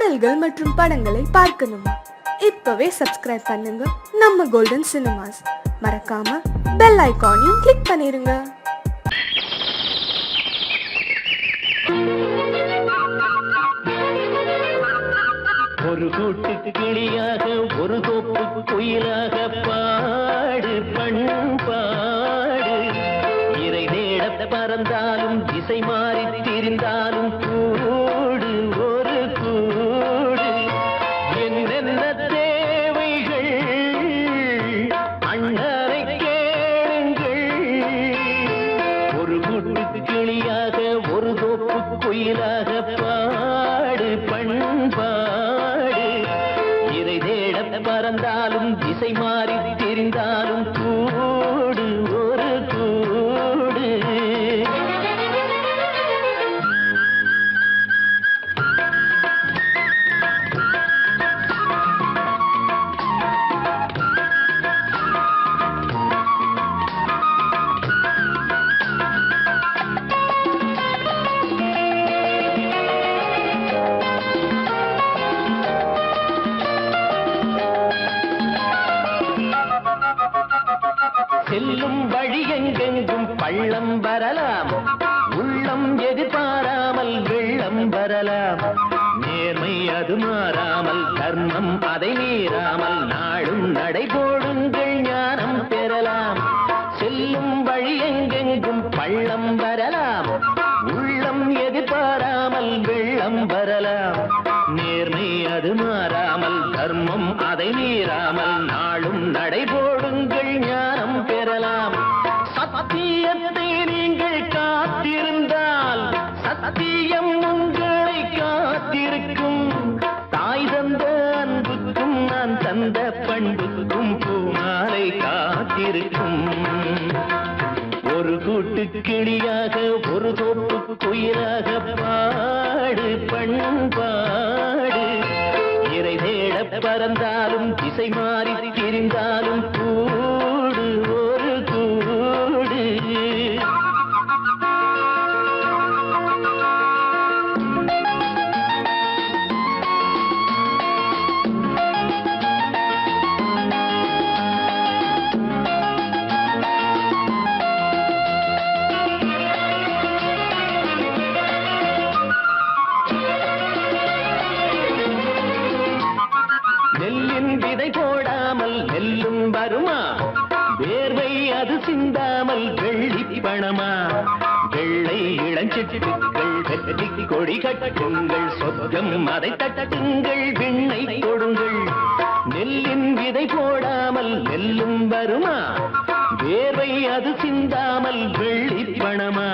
பாடல்கள் மற்றும் படங்களை பார்க்கணுமா? இப்பவே சப்ஸ்கிரைப் பண்ணுங்க நம்ம கோல்டன் சினிமாஸ். மறக்காம பெல் ஐகானையும் கிளிக் பண்ணிருங்க. ஒரு கூட்டு கிளியாக ஒரு தோப்பு குயிலாக பாடு பண்பாடு. இறை தேட பறந்தாலும் திசை மாறி திரிந்தாலும் கூடு ஒரு கூடு. என்னென்ன தேவைகள் அண்ணனை கேளுங்கள். ஒரு கூட்டு கிளியாக ஒரு தோப்பு குயிலாக பாடு பண்பாடு. இறை தேட பறந்தாலும் திசை மாறி தெரிந்தாலும் கூடு ஒரு கூடு. செல்லும் வழி எங்கெங்கும் பள்ளம் வரலாம், உள்ளம் எதிர்பாராமல் வெள்ளம் வரலாம். நேர்மை அது மாறாமல் தர்மம் அதை மீறாமல் நாளும் நடைபோடுங்கள் ஞானம் பெறலாம். செல்லும் வழி எங்கெங்கும் பள்ளம் வரலாம், உள்ளம் எதிர்பாராமல் வெள்ளம் வரலாம். நேர்மை அது மாறாமல் தர்மம் அதை மீறாமல் நாளும் நடைபோடுங்கள் ஞானம் பெறலாம். சத்தியத்தை நீங்கள் காத்திருந்தால் சத்தியம் உங்களை காத்திருக்கும். தாய் தந்த அன்புக்கும் நான் தந்த பண்புக்கும் பூமாலை காத்திருக்கும். ஒரு கூட்டு கிளியாக ஒரு தோப்பு குயிலாக பாடு பண்பாடு. இறை தேட பறந்தாலும் திசை மாறி திரிந்தாலும் கூடு ஒரு கூடு. நெல்லின் விதை போடாமல் நெல்லும் வருமா? வேர்வை அது சிந்தாமல் வெள்ளி பணமா? வெள்ளை இளஞ்சிட்டுக்கள் வெற்றி கொடி கட்டுங்கள், சொர்க்கம் அதை தட்டுங்கள், விண்ணை கொடுங்கள். நெல்லின் விதை போடாமல் நெல்லும் வருமா? வேர்வை அது சிந்தாமல் வெள்ளி பணமா?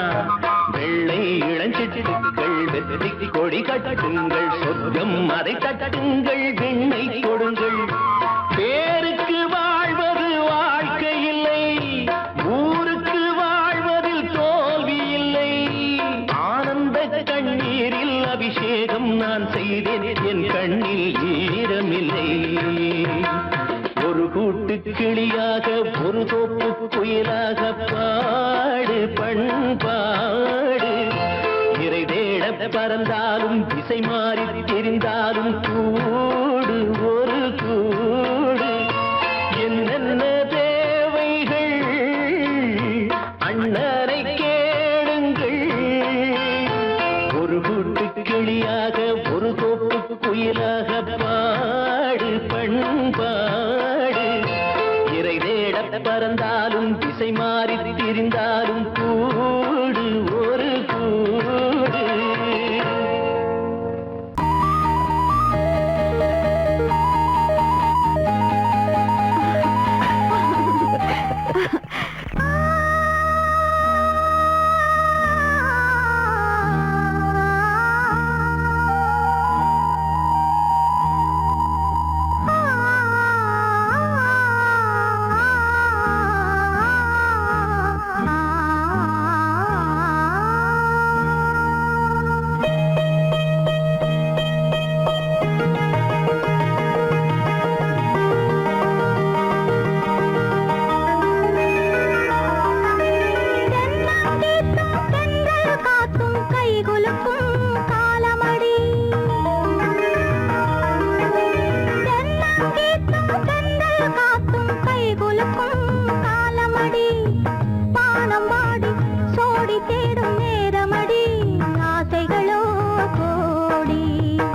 வெள்ளை இளஞ்சிட்டுக்கள் வெற்றி கொடி கட்டுங்கள், சொர்க்கம் அதை தட்டுங்கள், விண்ணை கொடுங்கள். பேருக்கு வாழ்வது வாழ்க்கை இல்லை, ஊருக்கு வாழ்வதில் தோல்வி இல்லை. ஆனந்த கண்ணீரில் அபிஷேகம் நான் செய்தேன், என் கண்ணில் ஈரமில்லை. ஒரு கூட்டு கிளியாக ஒரு தோப்பு குயிலாக பாடு பண்பாடு. இறை தேட பறந்தாலும் திசை மாறி தெரிந்தாலும் கூடு ஒரு கூடு. என்னென்ன தேவைகள் அண்ணனை கேளுங்கள். ஒரு கூட்டு கிளியாக ஒரு தோப்பு குயிலாக பாடு பண்பாடு. இறை தேட பறந்தாலும் திசை மாறி திரிந்தாலும் கூடு ஒரு கூடு.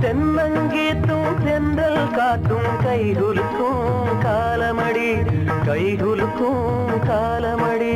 தென்னங்கீத்தும் தென்றல் காத்தும் கைகுலுக்கும் காலமடி கைகுலுக்கும் காலமடி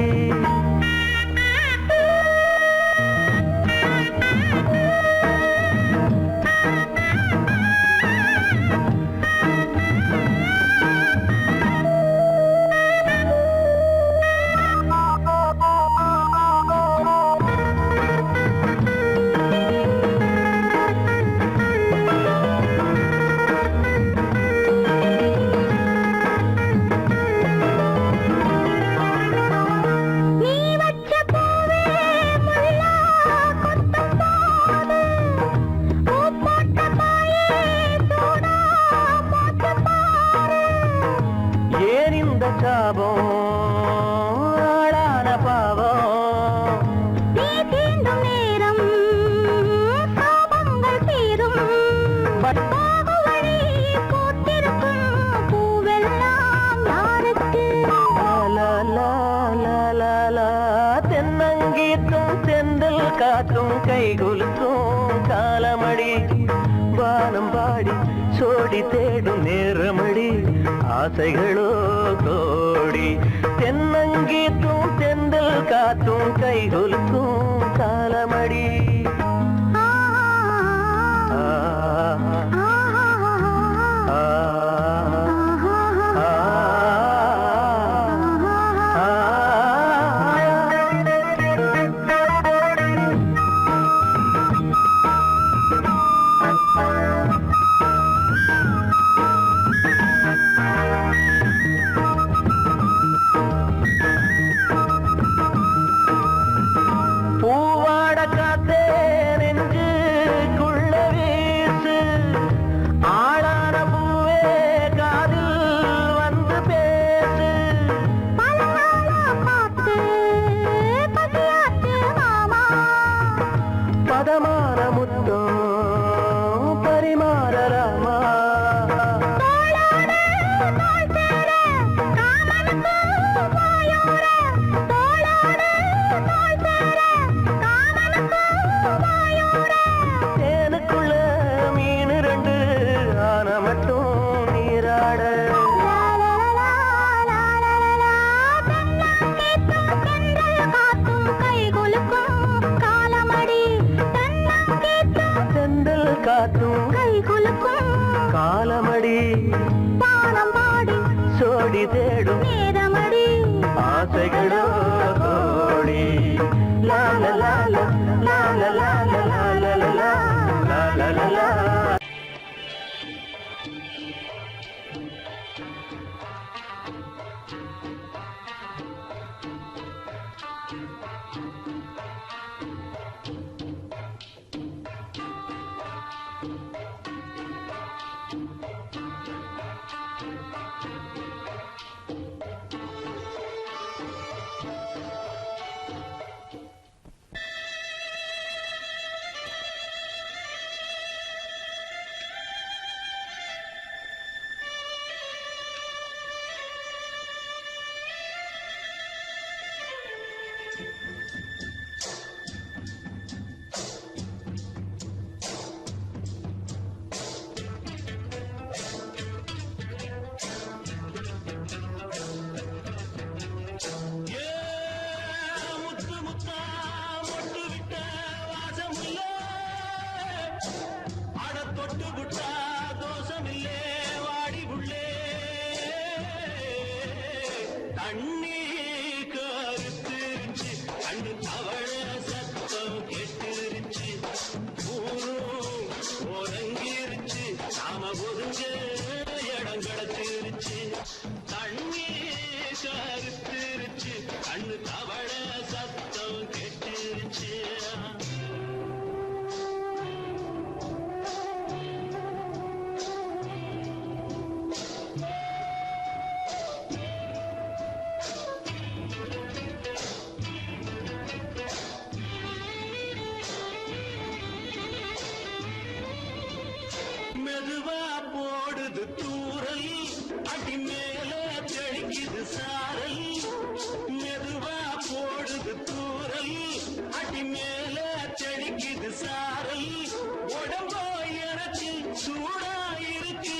தென்னங்கீத்தும் தென்றல் காத்தும் கைகுலுக்கும் காலமடி வானம் பாடி சோடி தேடும் நேரமடி ஆசைகளோ கோடி தென்னங்கீத்தும் தென்றல் காத்தும் கைகுலுக்கும் காலமடி காலமடி பானம் பாடி சோடி தேடும் நேரமடி ஆசைகளோ கோடி லால லால லால லால லால லால லால மெதுவா போடுது தூரல் அடி மேல சூடா இருக்கு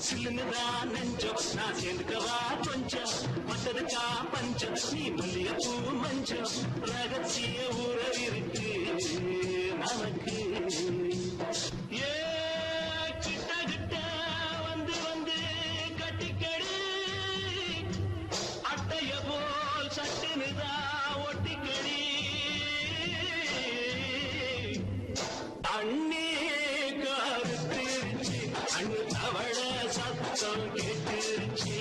சில்லுன்னுதான் நெஞ்சம் நான் சேர்ந்துக்கவா கொஞ்சம் மத்ததுக்கா பஞ்சம் நீ மல்லிகைப்பூ மஞ்சம் ரகசிய உறவிருக்கு நமக்கு ஏ கிட்ட கிட்ட வந்து வந்து கட்டிக்கடி அட்டைய போல் சட்டுனுதான் ஒட்டிக்கடி அண்ணே கருத்திருச்சு அண்ணு தவள சத்தம் கேட்டுருச்சு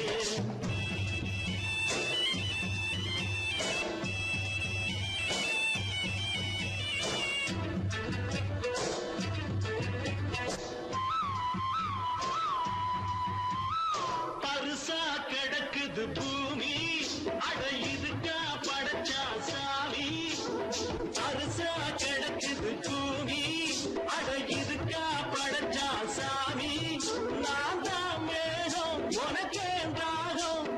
பருசா கிடக்குது பூமி அட இதுக்கா படைச்சா சாமி பருசா கிடக்குது பூமி அட இதுக்கா படைச்சா சாமி நான் தான் மேகம் உனக்கே தாகம்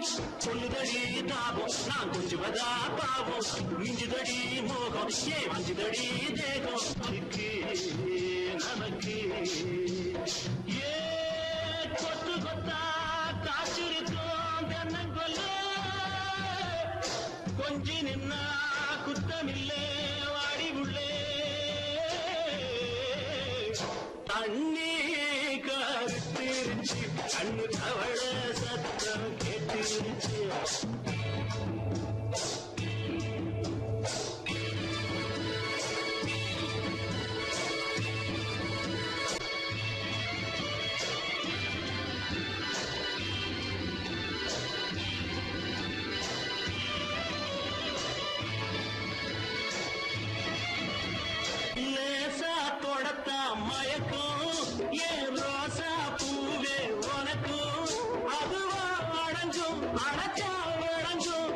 சொல்லுதடி தாபம் நான் கொஞ்சுவதா பாவம் மிஞ்சுதடி மோகம் ஏ வஞ்சுதடி தேகம் இருக்கு நமக்கு ஏ கொத்து கொத்தா காற்றிருக்கும் தென்னங்கொல்ல கொஞ்சி நின்னா குத்தமில்லே வாடி உள்ளே தண்ணி கருத்திருச்சு கண்ணு தவள சத்தம் கேட்டுருச்சு லேசா தொடத்தா மயக்கும் ஏன் ரோசா பூவே உனக்கும் அதுவா அடைஞ்சும் அடைச்சா விளைஞ்சும்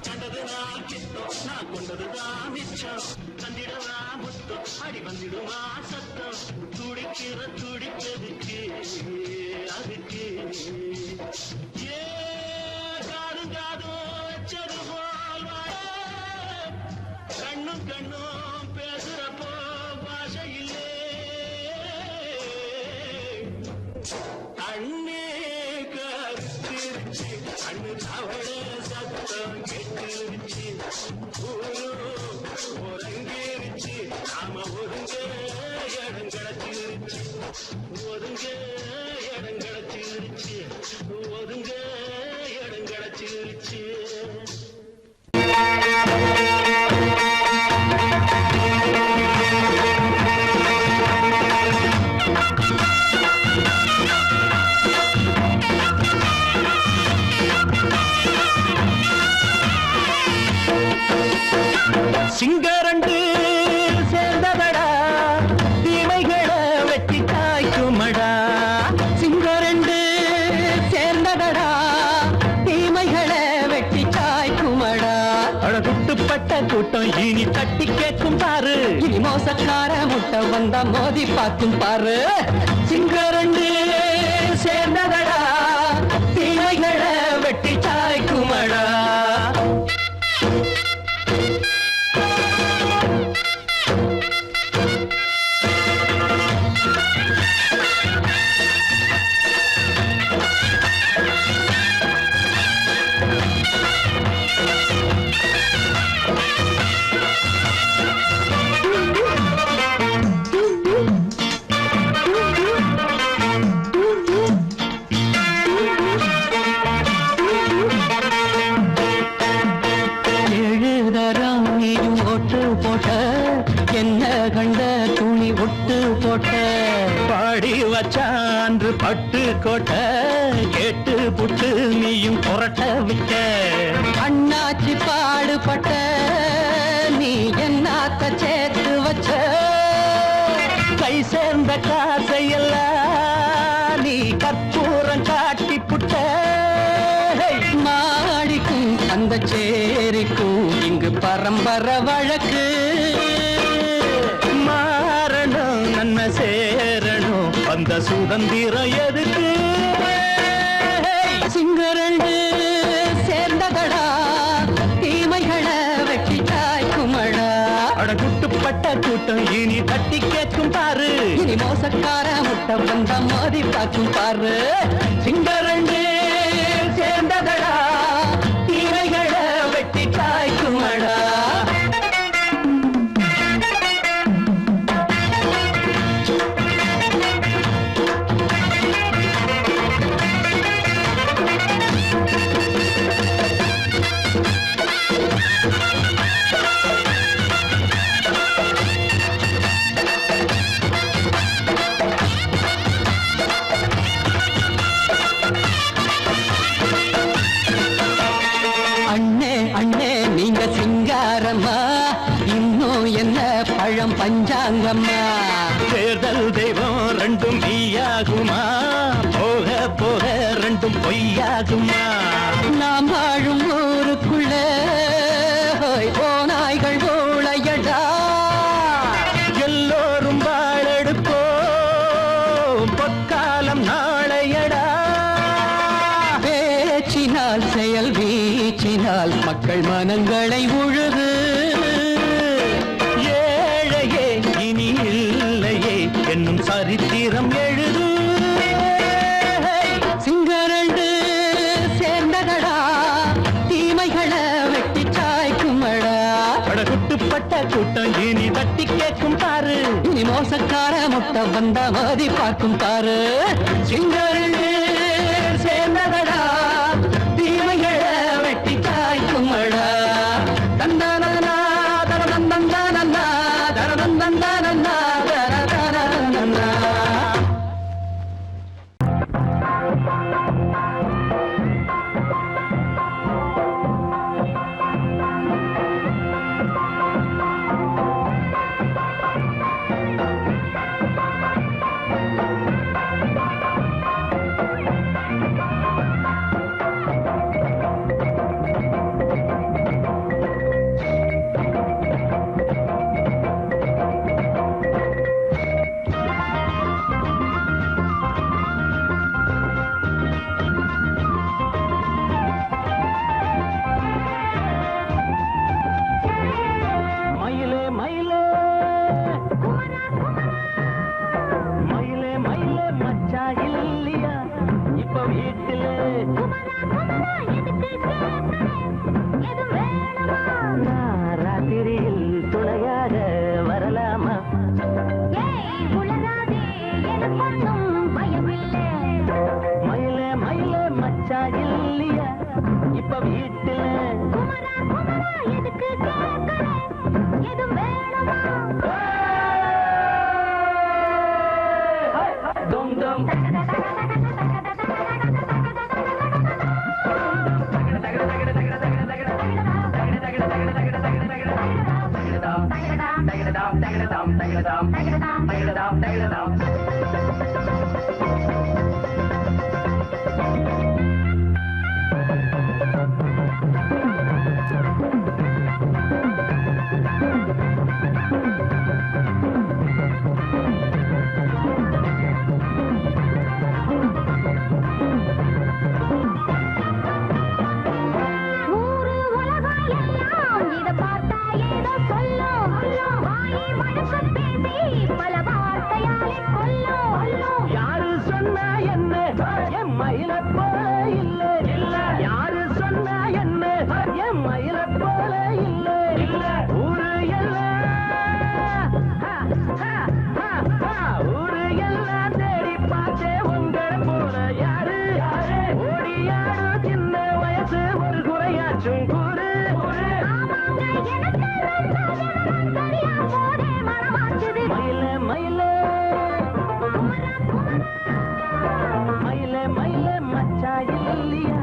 கண்டது நான் கிட்டோம் நான் கொண்டதுதான் மிச்சம் தந்திடவா முத்தம் அடி வந்திடுமா சத்தம் துடிக்கிற துடிப்பதுக்கு அதுக்கு ஏ காதும் காதும் வச்சது போல் வாழ கண்ணும் கண்ணும் பேசுறப்போ பாஷை இல்லே அண்ணே கருத்திருச்சு அண்ணு தவள சத்தம் கெட்டுருச்சு ஒருங்கிருச்சு நாம ஒருங்க இடம் கிடச்சிருச்சு ஒருங்க இடம் கிடச்சிருச்சு ஒருங்க இடம் கிடச்சிருச்சு சிங்கரண்டு சேர்ந்ததடா தீமைகளை வெட்டி காய்க்குமடா சிங்கரண்டு சேர்ந்ததடா தீமைகளை வெட்டி காய்க்குமடா அழகுட்டுப்பட்ட கூட்டம் இனி தட்டி கேட்கும் பாரு இனி மோசக்கார முட்டை வந்தா மோதி பார்க்கும் பாரு சிங்கரண்டு சேர்ந்ததடா தீமைகளை வெட்டி காய்க்குமடா பாடி வச்சான்று பட்டு கோட்டை கேட்டு புட்டு நீயும் புரட்ட விட்ட அண்ணாச்சி பாடுபட்ட நீ என்னாத்த சேர்த்து வச்ச கை சேர்ந்த காசையெல்லாம் நீ கற்பூரம் காட்டி புட்ட மாடிக்கும் அந்த சேரிக்கும் இங்கு பரம்பரை வழக்கு மாறணும் நன்மை சேரணும் அந்த சுதந்திரம் எதுக்கு சிங்கரண்டு சேர்ந்ததடா தீமைகளை வெட்டி காய்க்குமடா அட குட்டுப்பட்ட கூட்டம் இனி தட்டி கேட்கும் பாரு. இனி மோசக்கார முட்டை வந்த மோதி பார்க்கும் பாரு. சிங்கரண்டு சேர்ந்ததடா, தீரைகளை வெட்டி காய்க்குமடா. பழம் பஞ்சாங்கம்மா. தேர்தல் தெய்வம் ரெண்டும் மெய்யாகுமா, போக போக ரெண்டும் பொய்யாகுமா. நாம் வாழும் ஊருக்குள்ள ஓநாய்கள் ஊழையடா. எல்லோரும் வாழெடுப்போம், பொற்காலம் நாளையடா. பேச்சினால் செயல் வீச்சினால் மக்கள் மனங்களை உழுது. என்னும் சரித்திரம் எழுது. சிங்கரண்டு சேர்ந்ததடா, தீமைகளை வெட்டி சாய்க்குமடா. படகுட்டுப்பட்ட கூட்டம் இனி தட்டி கேட்கும் பாரு. இனி மோசக்கார முட்டை வந்த மோதி பார்க்கும் பாரு. சிங்கரண்டு சேர்ந்ததடா, தீமைகளை வெட்டி சாய்க்குமடா. தந்தானா தரதந்தந்தானா தரதந்தந்தானா. மயிலே மயிலே மச்சா இல்லையா.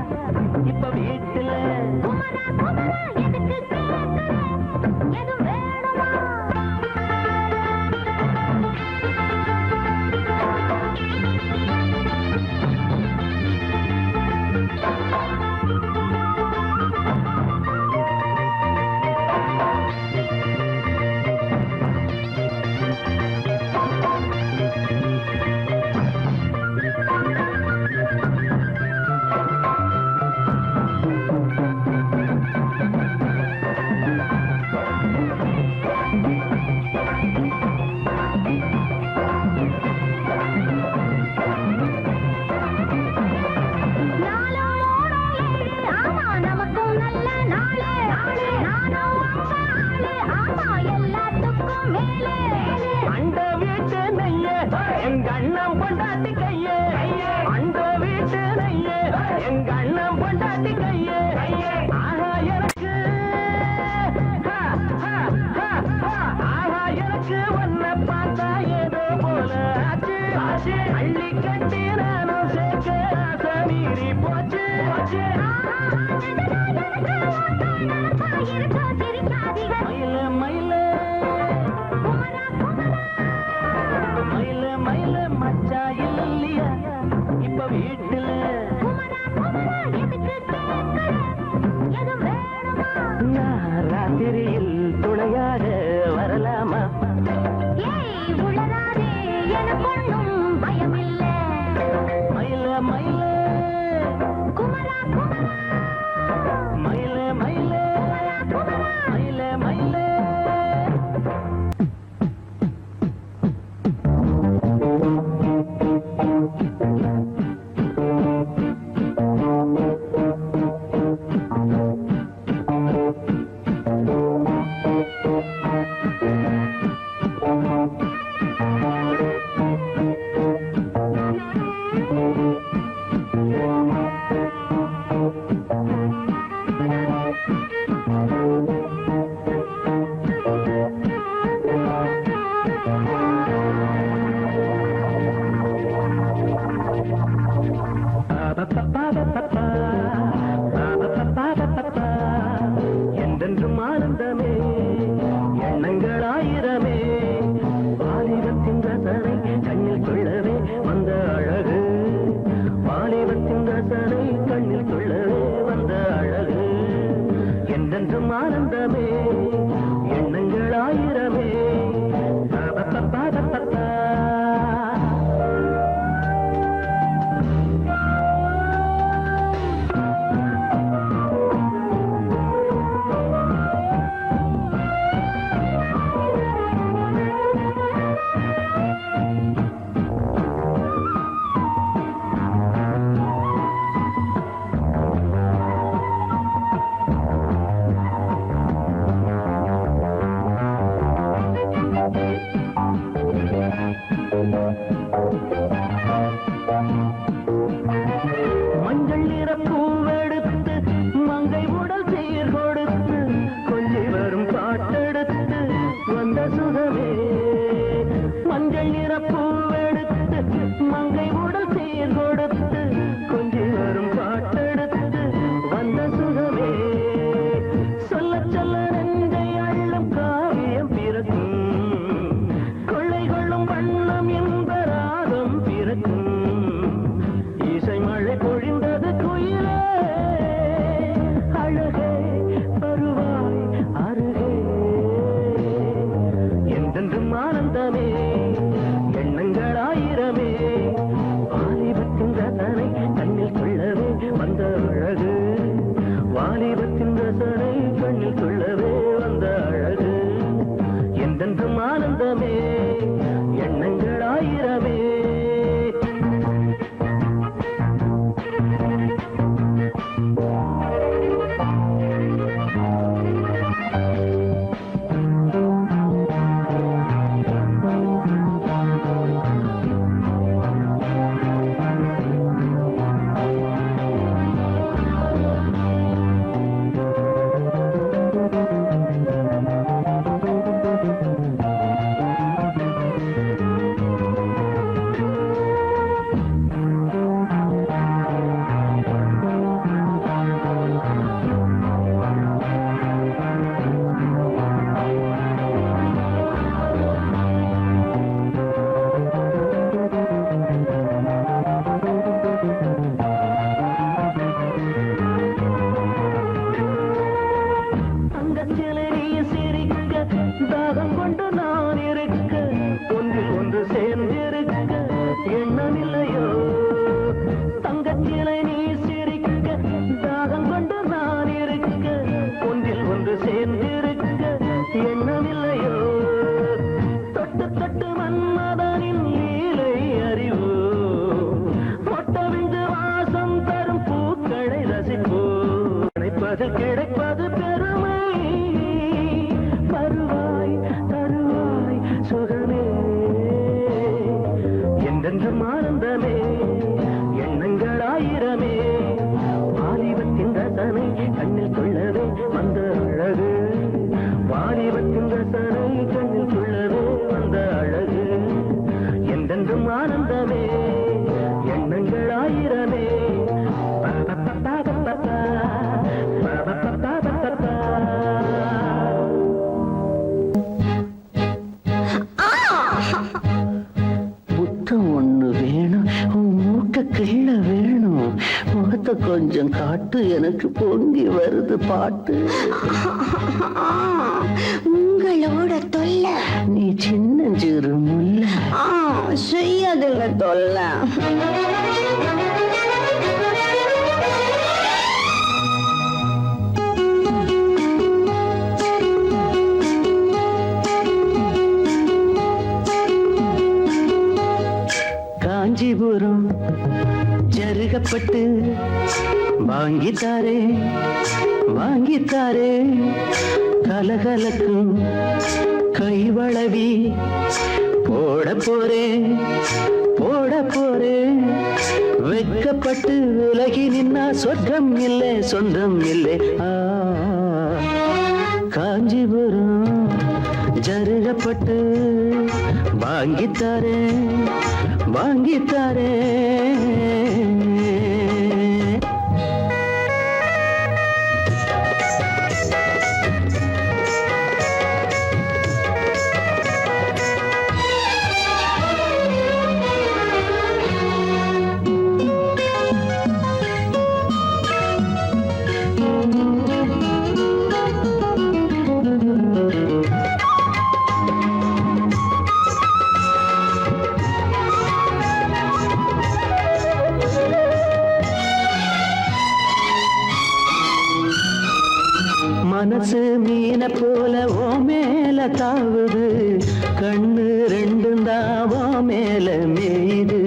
வீட்டுல நான் ராத்திரியில் துணையாக வரலாமா? மயில மயில மயில மயில மயில மயில என்றென்றும் ஆனந்தமே எண்ணங்கள் ஆயிரமே வாலிபத்தின் ரசனை கண்ணில் கொள்ளவே வந்த அழகு வாலிபத்தின் ரசனை கண்ணில் கொள்ளவே வந்த அழகு என்றென்றும் ஆனந்தமே எண்ணங்கள் ஆயிரமே மஞ்சள் நிற பூவெடுத்து மங்கை உடல் சீர் கொடுத்து கொஞ்சி வரும் பாட்டெடுத்து வந்த சுகமே மஞ்சள் நிற பூவெடுத்து மங்கை உடல் சீர் கொடுத்து கொஞ்சி வரும் பாட்டெடுத்து வந்த சுகமே சொல்ல சொல்ல நெஞ்சை அள்ளும் காவியம் பிறக்கும் கொள்ளை கொள்ளும் வண்ணம் என்ப ராகம் பிறக்கும் இசை மழை பொழிந்தது குயிலே அழகே வருவாய் அருகே என்றென்றும் ஆனந்தமே எண்ணங்கள் ஆயிரமே வாலிபத்தின் ரசனை கண்ணில் கொள்ளவே வந்த அழகு வாலிபத்தின் ரசனை கண்ணில் கொள்ளவே வந்த அழகு என்றென்றும் ஆனந்தமே எண்ணங்கள் ஆயிரமே தாகம் கொண்டு நான் இருக்க ஒன்றில் ஒன்று சேர்ந்திருக்க எண்ணமில்லையோ தங்கச்சிலை நீ சிரிக்க தாகம் கொண்டு நான் இருக்க ஒன்றில் ஒன்று சேர்ந்திருக்க எண்ணமில்லையோ தொட்டு தொட்டு மன்மதனின் லீலை அறிவோ மொட்டவிந்து வாசம் தரும் பூக்களை ரசிப்போ கிடைப்பது கிடைப்பது பெருமை வருவாய் தருவாய் சுகமே என்றென்றும் ஆனந்தமே எண்ணங்கள் ஆயிரமே வாலிபத்தின் ரசனை கண்ணில் கொள்ளவே வந்த அழகு வாலிபத்தின் ரசனை கண்ணில் கொள்ளவே வந்த அழகு என்றென்றும் ஆனந்தமே எண்ணங்கள் ஆயிரமே முத்தம் ஒண்ணு வேணும் உன் மூக்க கிள்ள வேணும் முகத்தை கொஞ்சம் காட்டு, எனக்கு பொங்கி வருது பாட்டு. உங்களோட தொல்லை நீ சின்னஞ்சிறு முல்ல, செய்யாதுங்க தொல்லை. காஞ்சிபுரம் ஜருகப்பட்டு வாங்கித்தாரே வாங்கித்தாரே, கலகலக்கும் கைவளவி போட போறேன் போட போறேன். வெட்கப்பட்டு விலகி நின்னா சொர்க்கம் இல்லை சொந்தம் இல்லை. காஞ்சிபுரம் ஜருகப்பட்டு வாங்கித்தாரே வாங்கித்தாரே. மனசு மீன போல ஓ மேல தாவுது, கண்ணு ரெண்டும் தாவோ மேல மேயுது.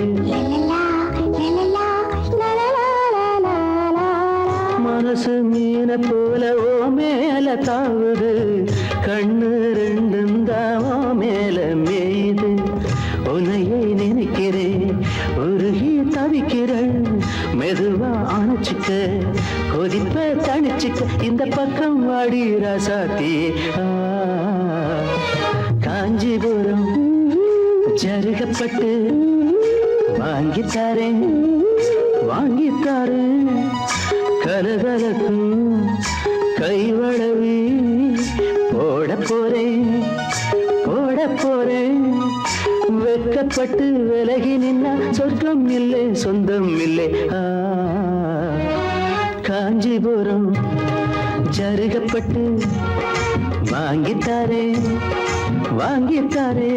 மனசு மீன போல ஓ மேல தாவுது, கண்ணு ரெண்டும் தாவோ மேல மேயுது. உன்னையே நினைக்கிறேன் உருகி தவிக்கிறேன், மெதுவா அணைச்சிக்க கொதிப்ப தணிச்சிக்க, இந்த பக்கம் வாடி ராசாத்தி. காஞ்சிபுரம் ஜருகப்பட்டு வாங்கித்தாரேன் வாங்கித்தாரேன், கலகலக்கும் கைவளவி போட போறேன் போட போறேன். வெட்கப்பட்டு விலகி நின்னா சொர்க்கம் இல்லை சொந்தம் இல்லை. காஞ்சிபுரம் ஜருகப்பட்டு வாங்கித்தாரே வாங்கித்தாரே.